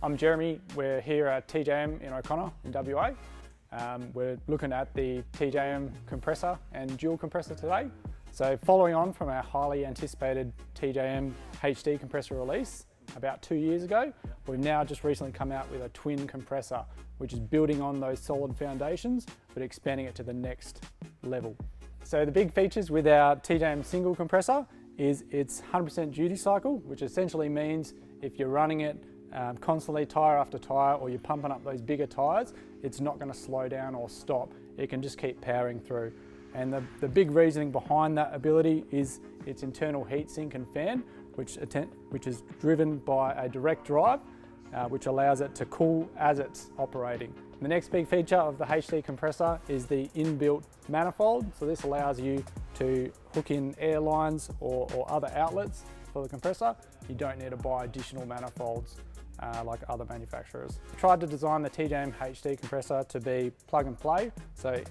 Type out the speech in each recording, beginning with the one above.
I'm Jeremy. We're here at TJM in O'Connor in WA. We're looking at the TJM compressor and dual compressor today. So following on from our highly anticipated TJM HD compressor release about 2 years ago, we've now just recently come out with a twin compressor, which is building on those solid foundations, but expanding it to the next level. So the big features with our TJM single compressor is its 100% duty cycle, which essentially means if you're running it constantly tyre after tyre, or you're pumping up those bigger tyres, it's not going to slow down or stop. It can just keep powering through. And the big reasoning behind that ability is its internal heat sink and fan, which is driven by a direct drive, which allows it to cool as it's operating. The next big feature of the HD compressor is the inbuilt manifold. So this allows you to hook in air lines or other outlets for the compressor. You don't need to buy additional manifolds like other manufacturers. I tried to design the TJM HD compressor to be plug and play, so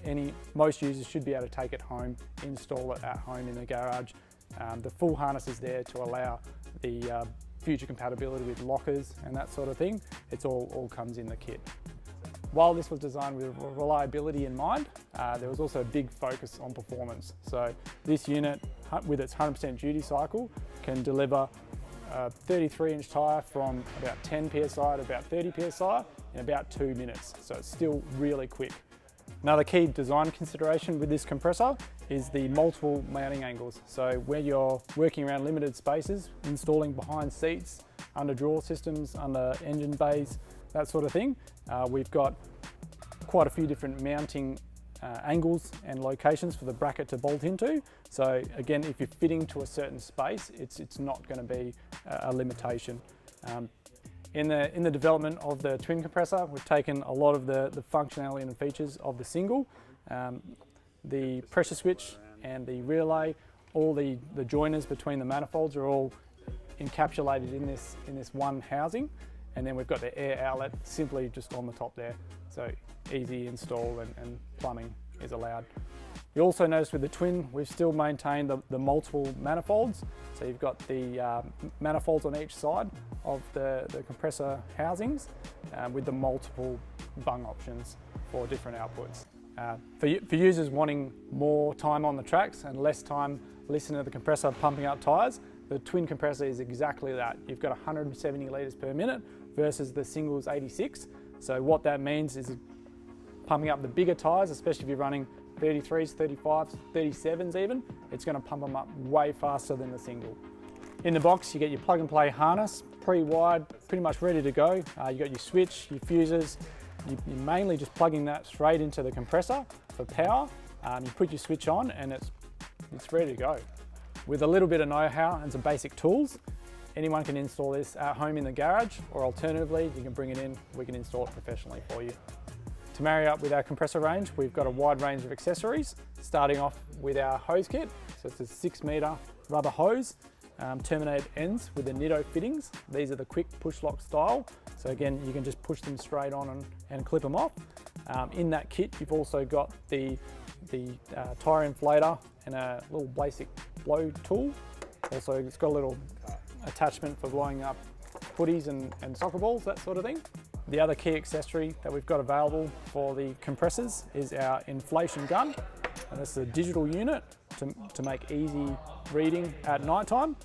most users should be able to take it home, install it at home in the garage. The full harness is there to allow the future compatibility with lockers and that sort of thing. It's all comes in the kit. While this was designed with reliability in mind, there was also a big focus on performance. So this unit, with its 100% duty cycle, can deliver a 33-inch tyre from about 10 psi to about 30 psi in about 2 minutes. So it's still really quick. Another key design consideration with this compressor is the multiple mounting angles. So when you're working around limited spaces, installing behind seats, under drawer systems, under engine bays, that sort of thing, we've got quite a few different mounting angles and locations for the bracket to bolt into. So again, if you're fitting to a certain space, it's not going to be a limitation. In the development of the twin compressor, we've taken a lot of the functionality and features of the single. The pressure switch and the relay, all the joiners between the manifolds are all encapsulated in this one housing. And then we've got the air outlet simply just on the top there. So easy install and plumbing is allowed. You also notice with the twin, we've still maintained the multiple manifolds. So you've got the manifolds on each side of the compressor housings with the multiple bung options for different outputs. For users wanting more time on the tracks and less time listening to the compressor pumping out tyres, the twin compressor is exactly that. You've got 170 litres per minute versus the single's 86. So what that means is pumping up the bigger tyres, especially if you're running 33s, 35s, 37s even, it's going to pump them up way faster than the single. In the box, you get your plug and play harness, pre-wired, pretty much ready to go. You got your switch, your fuses. You're mainly just plugging that straight into the compressor for power. You put your switch on and it's ready to go. With a little bit of know-how and some basic tools, anyone can install this at home in the garage, or alternatively, you can bring it in, we can install it professionally for you. To marry up with our compressor range, we've got a wide range of accessories, starting off with our hose kit. So it's a 6-metre rubber hose, terminated ends with the Nitto fittings. These are the quick push lock style. So again, you can just push them straight on and clip them off. In that kit, you've also got the tyre inflator and a little basic blow tool. Also, it's got a little attachment for blowing up footies and soccer balls, that sort of thing. The other key accessory that we've got available for the compressors is our inflation gun. And this is a digital unit to make easy reading at night time.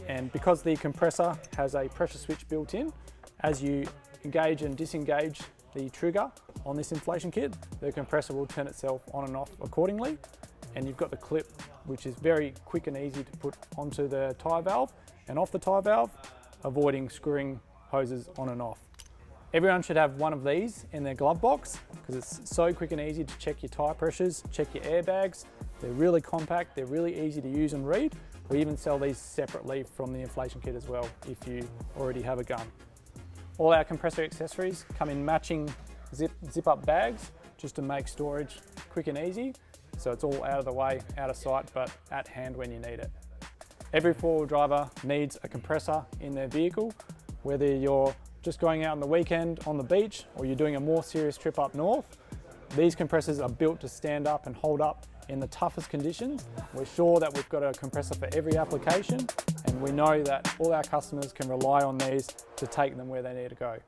And because the compressor has a pressure switch built in, as you engage and disengage the trigger on this inflation kit, the compressor will turn itself on and off accordingly. And you've got the clip, which is very quick and easy to put onto the tyre valve and off the tyre valve, avoiding screwing hoses on and off. Everyone should have one of these in their glove box because it's so quick and easy to check your tyre pressures, check your airbags. They're really compact, they're really easy to use and read. We even sell these separately from the inflation kit as well if you already have a gun. All our compressor accessories come in matching zip-up bags just to make storage quick and easy. So it's all out of the way, out of sight, but at hand when you need it. Every four-wheel driver needs a compressor in their vehicle, whether you're just going out on the weekend on the beach or you're doing a more serious trip up north. These compressors are built to stand up and hold up in the toughest conditions. We're sure that we've got a compressor for every application and and we know that all our customers can rely on these to take them where they need to go.